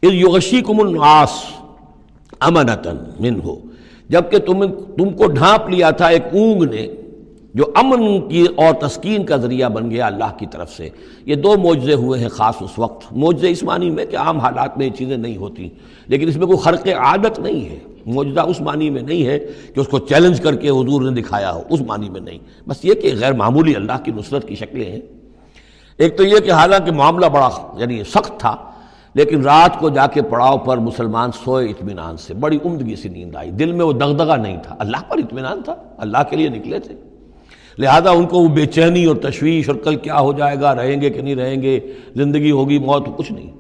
اذ یغشیکم النعاس امنۃ منہ، جبکہ تم کو ڈھانپ لیا تھا ایک اونگ نے جو امن کی اور تسکین کا ذریعہ بن گیا اللہ کی طرف سے۔ یہ دو معجزے ہوئے ہیں خاص اس وقت، معجزے اس معنی میں کہ عام حالات میں یہ چیزیں نہیں ہوتی، لیکن اس میں کوئی خرق عادت نہیں ہے۔ معجزہ اس معنی میں نہیں ہے کہ اس کو چیلنج کر کے حضور نے دکھایا ہو، اس معنی میں نہیں، بس یہ کہ غیر معمولی اللہ کی نصرت کی شکلیں ہیں۔ ایک تو یہ کہ حالانکہ معاملہ بڑا یعنی سخت تھا، لیکن رات کو جا کے پڑاؤ پر مسلمان سوئے اطمینان سے، بڑی عمدگی سے نیند آئی، دل میں وہ دغدغہ نہیں تھا، اللہ پر اطمینان تھا، اللہ کے لیے نکلے تھے، لہذا ان کو وہ بے چینی اور تشویش اور کل کیا ہو جائے گا، رہیں گے کہ نہیں رہیں گے، زندگی ہوگی موت، کچھ نہیں،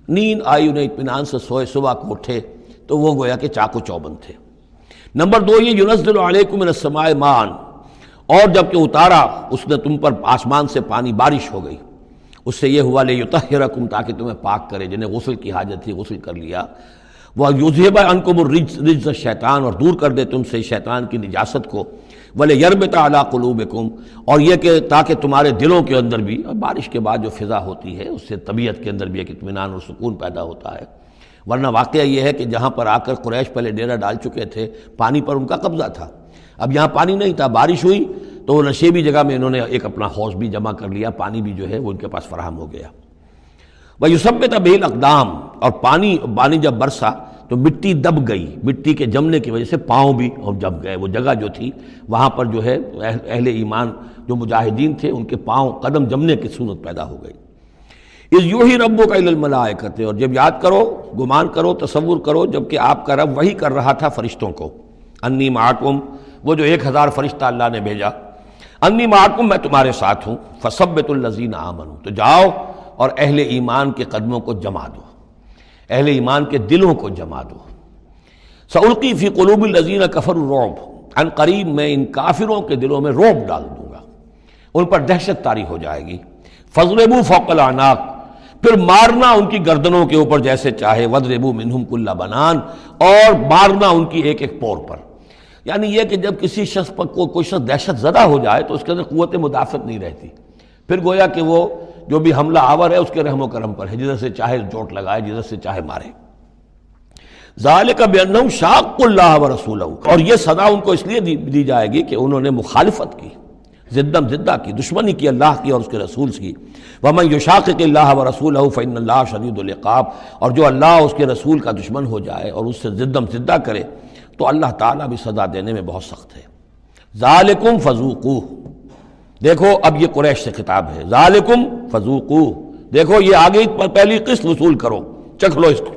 نیند آئی انہیں، اطمینان سے سوئے، صبح کو اٹھے تو وہ گویا کہ چاق و چوبند تھے۔ نمبر دو یہ ینزل علیکم من السماء ماء، اور جب کہ اتارا اس نے تم پر آسمان سے پانی، بارش ہو گئی، اس سے یہ ہوا لیطہرکم، تاکہ تمہیں پاک کرے، جنہیں غسل کی حاجت تھی غسل کر لیا، وَیُذْهِبَ عَنْکُمُ الرِّجْزَ الشیطان، اور دور کر دے تم سے شیطان کی نجاست کو، وَلِيَرْبِطَ عَلَىٰ قُلُوبِكُمْ، اور یہ کہ تاکہ تمہارے دلوں کے اندر بھی، بارش کے بعد جو فضا ہوتی ہے اس سے طبیعت کے اندر بھی ایک اطمینان اور سکون پیدا ہوتا ہے، ورنہ واقعہ یہ ہے کہ جہاں پر آ کر قریش پہلے ڈیرہ ڈال چکے تھے، پانی پر ان کا قبضہ تھا، اب یہاں پانی نہیں تھا، بارش ہوئی تو وہ نشیبی جگہ میں انہوں نے ایک اپنا حوض بھی جمع کر لیا، پانی بھی جو ہے وہ ان کے پاس فراہم ہو گیا۔ وَيُثَبِّتَ بِهِ الْأَقْدَامَ، اور پانی جب برسا تو مٹی دب گئی، مٹی کے جمنے کی وجہ سے پاؤں بھی جب گئے، وہ جگہ جو تھی وہاں پر جو ہے اہل ایمان جو مجاہدین تھے ان کے پاؤں قدم جمنے کی صورت پیدا ہو گئی۔ اِذْ یُوحِی رَبُّکَ إِلَى الْمَلَائِکَةِ، اور جب یاد کرو، گمان کرو، تصور کرو، جب کہ آپ کا رب وحی کر رہا تھا فرشتوں کو، انی معکم، وہ جو 1000 فرشتہ اللہ نے بھیجا، انی معکم، میں تمہارے ساتھ ہوں، فثبتوا الذین آمنوا، تو جاؤ اور اہل ایمان کے قدموں کو جما دو، اہل ایمان کے دلوں کو جما دو۔ سألقی فی قلوب الذین کفروا الرعب، عن قریب میں ان کافروں کے دلوں میں رعب ڈال دوں گا، ان پر دہشت طاری ہو جائے گی۔ فاضربوا فوق الاعناق، پھر مارنا ان کی گردنوں کے اوپر جیسے چاہے، واضربوا منہم کل بنان، اور مارنا ان کی ایک ایک پور پر، یعنی یہ کہ جب کسی شخص پر کوئی شخص دہشت زدہ ہو جائے تو اس کے اندر قوت مدافعت نہیں رہتی، پھر گویا کہ وہ جو بھی حملہ آور ہے اس کے رحم و کرم پر ہے، جدھر سے چاہے چوٹ لگائے، جدھر سے چاہے مارے۔ ذالک بانہم شاقوا اللہ ورسولہ، اور یہ سزا ان کو اس لیے دی جائے گی کہ انہوں نے مخالفت کی، ضدم ضدہ کی، دشمنی کی اللہ کی اور اس کے رسول کی۔ ومن یشاقق اللہ ورسولہ فإن اللہ شدید العقاب، اور جو اللہ اس کے رسول کا دشمن ہو جائے اور اس سے ضدم ضدہ کرے تو اللہ تعالیٰ بھی سزا دینے میں بہت سخت ہے۔ ذالکم فذوقوہ، دیکھو اب یہ قریش سے خطاب ہے، ذالکم فذوقوہ، دیکھو یہ آگے پہلی قسط وصول کرو، چکھ لو اس کو،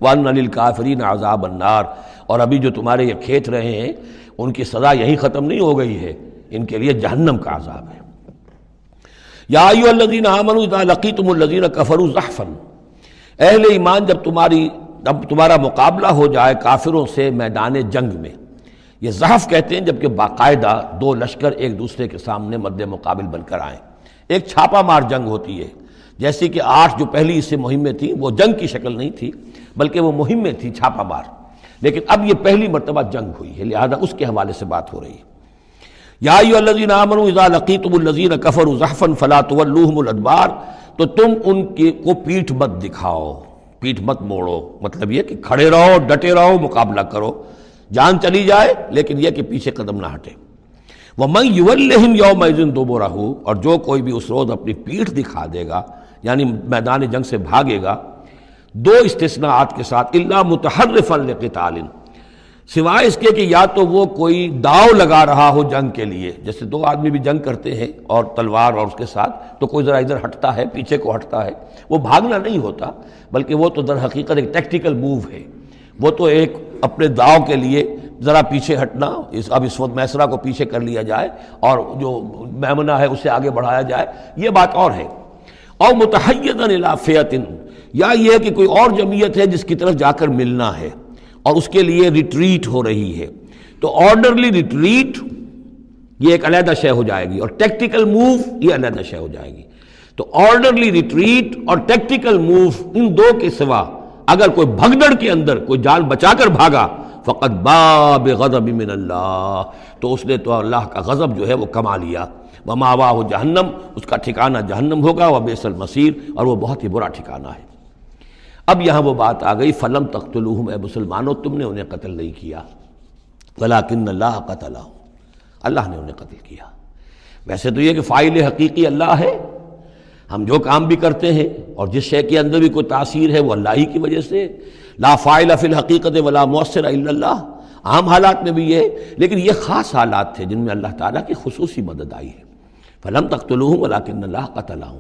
وَأَنَّ لِلْكَافِرِينَ عَذَابَ النَّارِ، اور ابھی جو تمہارے یہ کھیت رہے ہیں ان کی سزا یہی ختم نہیں ہو گئی ہے، ان کے لیے جہنم کا عذاب ہے۔ یا ایھا الذین آمنوا اذا لقیتم الذین کفروا زحفا، اہل ایمان جب تمہارا مقابلہ ہو جائے کافروں سے میدان جنگ میں، یہ زحف کہتے ہیں جبکہ باقاعدہ دو لشکر ایک دوسرے کے سامنے مد مقابل بن کر آئیں، ایک چھاپا مار جنگ ہوتی ہے، جیسے کہ 8 جو پہلی اس سے مہمیں تھیں وہ جنگ کی شکل نہیں تھی بلکہ وہ مہمیں تھیں چھاپا مار، لیکن اب یہ پہلی مرتبہ جنگ ہوئی ہے، لہذا اس کے حوالے سے بات ہو رہی ہے۔ یا ایھا الذین آمنوا اذا لقیتم الذین کفروا زحفا فلا تولوہم الادبار، تو تم ان کو پیٹھ مت دکھاؤ، پیٹھ مت موڑو، مطلب یہ کہ کھڑے رہو، ڈٹے رہو، مقابلہ کرو، جان چلی جائے لیکن یہ کہ پیچھے قدم نہ ہٹے۔ وَمَن يُوَلِّهِمْ يَوْمَئِذٍ دُبُرَهُ، اور جو کوئی بھی اس روز اپنی پیٹھ دکھا دے گا، یعنی میدان جنگ سے بھاگے گا، دو استثناءات کے ساتھ، الا متحرفا لقتال، سوائے اس کے کہ یا تو وہ کوئی داؤ لگا رہا ہو جنگ کے لیے، جیسے دو آدمی بھی جنگ کرتے ہیں اور تلوار اور اس کے ساتھ، تو کوئی ذرا ادھر ہٹتا ہے، پیچھے کو ہٹتا ہے، وہ بھاگنا نہیں ہوتا بلکہ وہ تو در حقیقت ایک ٹیکٹیکل موو ہے، وہ تو ایک اپنے داؤ کے لیے ذرا پیچھے ہٹنا، اب اس وقت میسرہ کو پیچھے کر لیا جائے اور جو میمنہ ہے اسے آگے بڑھایا جائے، یہ بات اور ہے۔ اور متحیزا الی فئۃ، یا یہ ہے کہ کوئی اور جمعیت ہے جس کی طرف جا کر ملنا ہے اور اس کے لیے ریٹریٹ ہو رہی ہے، تو آرڈرلی ریٹریٹ یہ ایک علیحدہ شے ہو جائے گی، اور ٹیکٹیکل موو یہ علیحدہ شے ہو جائے گی۔ تو آرڈرلی ریٹریٹ اور ٹیکٹیکل موو، ان دو کے سوا اگر کوئی بھگدڑ کے اندر کوئی جان بچا کر بھاگا، فقط باب غضب من اللہ، تو اس نے تو اللہ کا غضب جو ہے وہ کما لیا۔ ومأواہ جہنم، اس کا ٹھکانہ جہنم ہوگا، وبئس المصیر، اور وہ بہت ہی برا ٹھکانہ ہے۔ اب یہاں وہ بات آ گئی فلم تقتلوہم، اے مسلمانوں تم نے انہیں قتل نہیں کیا، ولکن اللہ قتلہم، اللہ نے انہیں قتل کیا۔ ویسے تو یہ کہ فاعل حقیقی اللہ ہے، ہم جو کام بھی کرتے ہیں اور جس شے کے اندر بھی کوئی تاثیر ہے وہ اللہ ہی کی وجہ سے، لا فاعل فی الحقیقت ولا مؤثر الا اللہ، عام حالات میں بھی یہ، لیکن یہ خاص حالات تھے جن میں اللہ تعالیٰ کی خصوصی مدد آئی ہے۔ فلم تقتلوہم ولکن اللہ قتلہم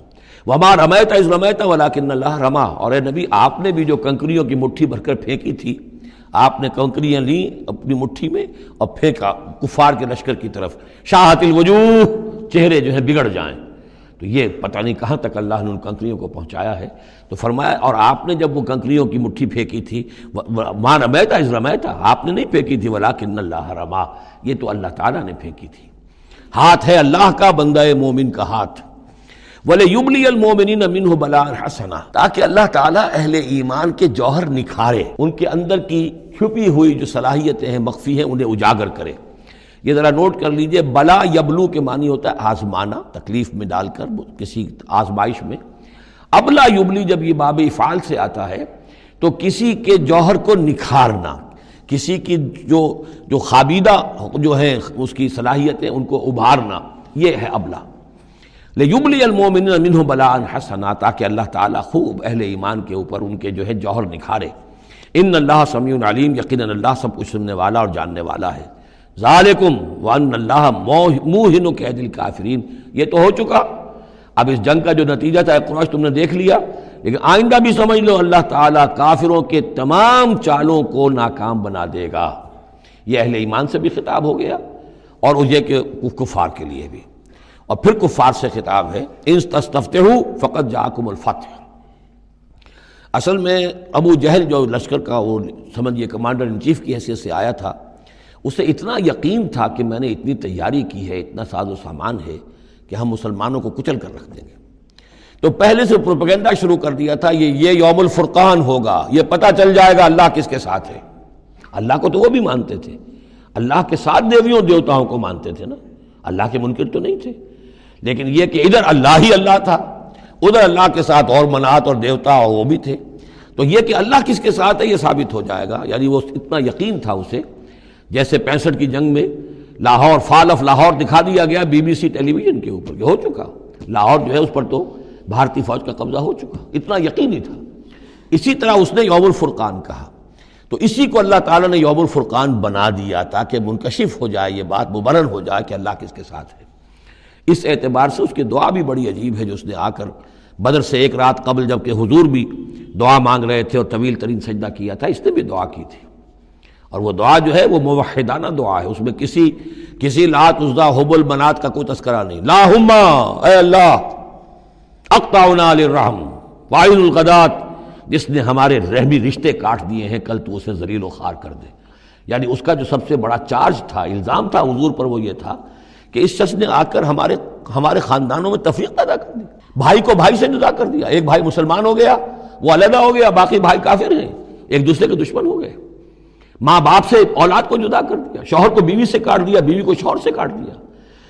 وما رمیت اذ رمیت ولکن اللہ رما، اور اے نبی آپ نے بھی جو کنکریوں کی مٹھی بھر کر پھینکی تھی، آپ نے کنکریاں لیں اپنی مٹھی میں اور پھینکا کفار کے لشکر کی طرف، شاہت الوجوہ، چہرے جو ہیں بگڑ جائیں، تو یہ پتہ نہیں کہاں تک اللہ نے ان کنکریوں کو پہنچایا ہے۔ تو فرمایا اور آپ نے جب وہ کنکریوں کی مٹھی پھینکی تھی، ما رمیت اذ رمیت، آپ نے نہیں پھینکی تھی ولکن اللہ رما، یہ تو اللہ تعالیٰ نے پھینکی تھی۔ ہاتھ ہے اللہ کا، بندہ مومن کا ہاتھ۔ وَلِيُبْلِيَ الْمُؤْمِنِينَ مِنْهُ بَلَاءً حَسَنًا، تاکہ اللہ تعالیٰ اہل ایمان کے جوہر نکھارے، ان کے اندر کی چھپی ہوئی جو صلاحیتیں ہیں مخفی ہیں انہیں اجاگر کرے۔ یہ ذرا نوٹ کر لیجئے، بلا یبلو کے معنی ہوتا ہے آزمانا، تکلیف میں ڈال کر کسی آزمائش میں۔ ابلا یبلی جب یہ باب افعال سے آتا ہے تو کسی کے جوہر کو نکھارنا، کسی کی جو خابیدہ جو ہیں اس کی صلاحیتیں ان کو ابھارنا، یہ ہے ابلا۔ لیبلی المؤمنین منہ بلاء حسنا، تاکہ اللہ تعالیٰ خوب اہل ایمان کے اوپر ان کے جو ہے جوہر نکھارے۔ ان اللہ سمیع علیم، یقیناً اللہ سب کچھ سننے والا اور جاننے والا ہے۔ ذالکم وان اللہ موہن کید الکافرین، یہ تو ہو چکا، اب اس جنگ کا جو نتیجہ تھا قریش تم نے دیکھ لیا، لیکن آئندہ بھی سمجھ لو اللہ تعالیٰ کافروں کے تمام چالوں کو ناکام بنا دے گا۔ یہ اہل ایمان سے بھی خطاب ہو گیا اور یہ کہ کفار کے لیے بھی، اور پھر کفار سے خطاب ہے، ان تستفتحوا فقد جاءکم الفتح۔ اصل میں ابو جہل جو لشکر کا وہ سمجھیے کمانڈر ان چیف کی حیثیت سے آیا تھا، اسے اتنا یقین تھا کہ میں نے اتنی تیاری کی ہے، اتنا ساز و سامان ہے کہ ہم مسلمانوں کو کچل کر رکھ دیں گے، تو پہلے سے پروپیگنڈا شروع کر دیا تھا، یہ یوم الفرقان ہوگا، یہ پتہ چل جائے گا اللہ کس کے ساتھ ہے۔ اللہ کو تو وہ بھی مانتے تھے، اللہ کے ساتھ دیویوں دیوتاؤں کو مانتے تھے نا، اللہ کے منکر تو نہیں تھے، لیکن یہ کہ ادھر اللہ ہی اللہ تھا، ادھر اللہ کے ساتھ اور منات اور دیوتا اور وہ بھی تھے، تو یہ کہ اللہ کس کے ساتھ ہے یہ ثابت ہو جائے گا، یعنی وہ اتنا یقین تھا اسے۔ جیسے 65 کی جنگ میں لاہور، فال آف لاہور دکھا دیا گیا BBC ٹیلی ویژن کے اوپر، یہ ہو چکا، لاہور جو ہے اس پر تو بھارتی فوج کا قبضہ ہو چکا، اتنا یقینی تھا۔ اسی طرح اس نے یوم الفرقان کہا، تو اسی کو اللہ تعالیٰ نے یوم الفرقان بنا دیا تاکہ منکشف ہو جائے، یہ بات مبرر ہو جائے کہ اللہ کس کے ساتھ ہے۔ اس اعتبار سے اس کی دعا بھی بڑی عجیب ہے، جو اس نے آ کر بدر سے ایک رات قبل جب کہ حضور بھی دعا مانگ رہے تھے اور طویل ترین سجدہ کیا تھا، اس نے بھی دعا کی تھی، اور وہ دعا جو ہے وہ موحدانہ دعا ہے، اس میں کسی لات عزا حبل منات کا کوئی تذکرہ نہیں۔ اللہم، اے اللہ، اقطعنا للرحم وعین الغدات، جس نے ہمارے رحمی رشتے کاٹ دیے ہیں کل تو اسے ذلیل و خوار کر دے۔ یعنی اس کا جو سب سے بڑا چارج تھا، الزام تھا حضور پر، وہ یہ تھا کہ اس شخص نے آ کر ہمارے خاندانوں میں تفریق پیدا کر دی، بھائی کو بھائی سے جدا کر دیا، ایک بھائی مسلمان ہو گیا وہ علیحدہ ہو گیا، باقی بھائی کافر ہیں، ایک دوسرے کے دشمن ہو گئے، ماں باپ سے اولاد کو جدا کر دیا، شوہر کو بیوی سے کاٹ دیا، بیوی کو شوہر سے کاٹ دیا۔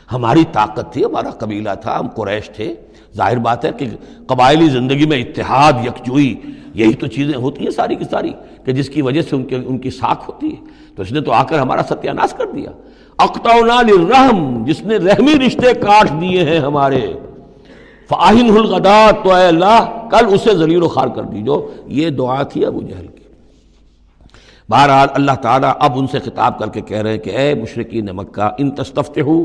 ہماری طاقت تھی، ہمارا قبیلہ تھا، ہم قریش تھے، ظاہر بات ہے کہ قبائلی زندگی میں اتحاد، یکجوئی، یہی تو چیزیں ہوتی ہیں ساری کی ساری، کہ جس کی وجہ سے ان کی ساکھ ہوتی ہے، تو اس نے تو آ کر ہمارا ستیہ ناش کر دیا۔ اقطعنا للرحم، جس نے رحمی رشتے کاٹ دیے ہیں ہمارے، فاہنہ الغدات، تو اے اللہ کل اسے ذلیل و خوار کر دیجو۔ یہ دعا تھی ابو جہل کی۔ بہرحال اللہ تعالیٰ اب ان سے خطاب کر کے کہہ رہے ہیں کہ اے مشرکین مکہ، ان تستفتحوا،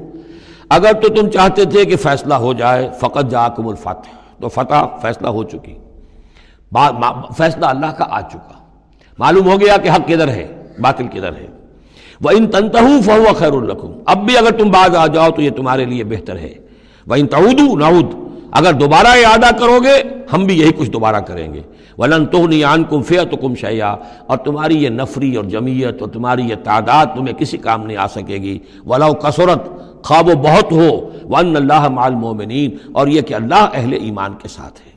اگر تو تم چاہتے تھے کہ فیصلہ ہو جائے، فقط جاءکم الفتح، تو فتح فیصلہ ہو چکی، فیصلہ اللہ کا آ چکا، معلوم ہو گیا کہ حق کدھر ہے، باطل کدھر ہے۔ وَإِن تَنْتَهُوا فَهُوَ خَيْرٌ لَكُمْ، اب بھی اگر تم باز آ جاؤ تو یہ تمہارے لیے بہتر ہے۔ وَإِن تَعُودُوا نَعُودْ، اگر دوبارہ اعادہ کرو گے ہم بھی یہی کچھ دوبارہ کریں گے۔ وَلَن تُغْنِيَ عَنْكُمْ فِئَتُكُمْ شَيْئًا، اور تمہاری یہ نفری اور جمعیت اور تمہاری یہ تعداد تمہیں کسی کام نہیں آ سکے گی۔ وَلَوْ كَثُرَتْ، خواہ وہ بہت ہو، وَأَنَّ اللَّهَ مَعَ الْمُؤْمِنِينَ، اور یہ کہ اللہ اہل ایمان کے ساتھ ہے۔